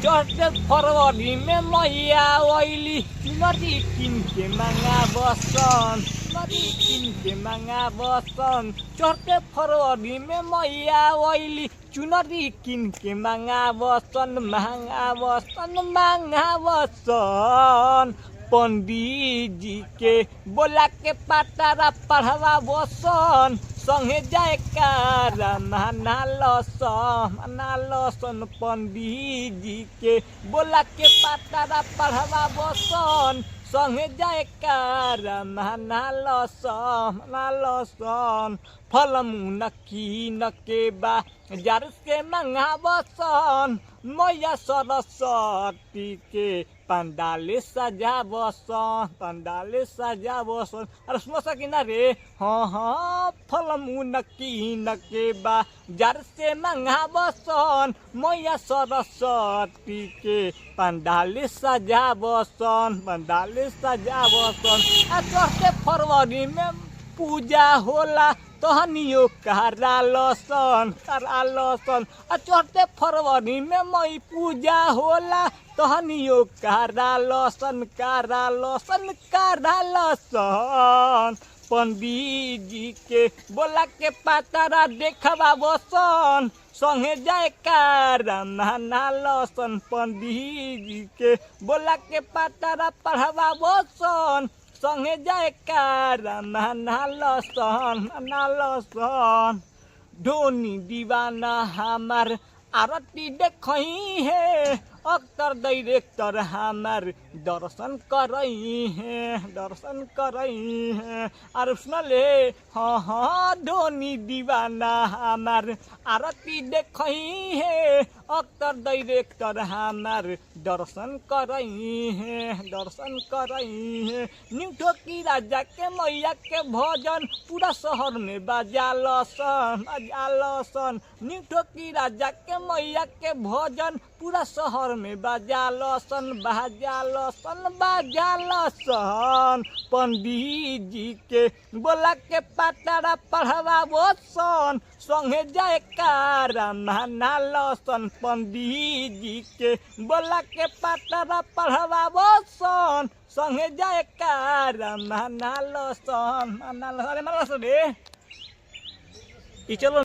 चढ़ते फरवरी में मैया वैली चुनरी किन के मांगा बसन चुनरी किन के मांगा बसन चढ़ते फरवरी में मैया वैली चुनरी किन के मांगा बसन मांगा बसन पंडित जी के बोला के पातारा पढ़वा बसन संगे जाए कारा माना लसन पंडित जी के बोला के पातारा पढ़वा बसन संगे जाए कारा माना लसन फलमुन कीन के बा जार से मंगा बसन मैया सरस्वती के पंडाले सजा बसन अरे सुनो सकिना रे हाँ फलमुन कीन के बा जार से मंगा बसन मैया सरस्वती के पंडाले सजा बसन आ चढ़ते फरवरी में पूजा होला तहनियो करा लसन आ चढ़ते फरवरी में मई पूजा होला तहनियो करा लसन पंडित जी के बोला के पातारा देखवा बसन संगे जाए कारा माना लसन पंडित जी के बोला के पातारा पढ़वा बसन संगे जाए कारा माना लसन धोनी दीवाना हमार आरती देखई है अक्तर डायरेक्टर हमार दर्शन करई है और सुनले हाँ धोनी दीवाना हमार आरती देखई है अक्तर डायरेक्टर हमार दर्शन करई है न्यूठो की राजा के मैया के भजन पूरा शहर में बाजा लसन न्यूठो की राजा के मैया के भजन पूरा शहर में बाजा लसन पंडित जी के बोला के पातारा पढ़वा बसन संगे जाए कारा माना लसन पंडित जी के बोला के पातारा पढ़वा बसन संगे जाए कारा माना लसन रे चलो।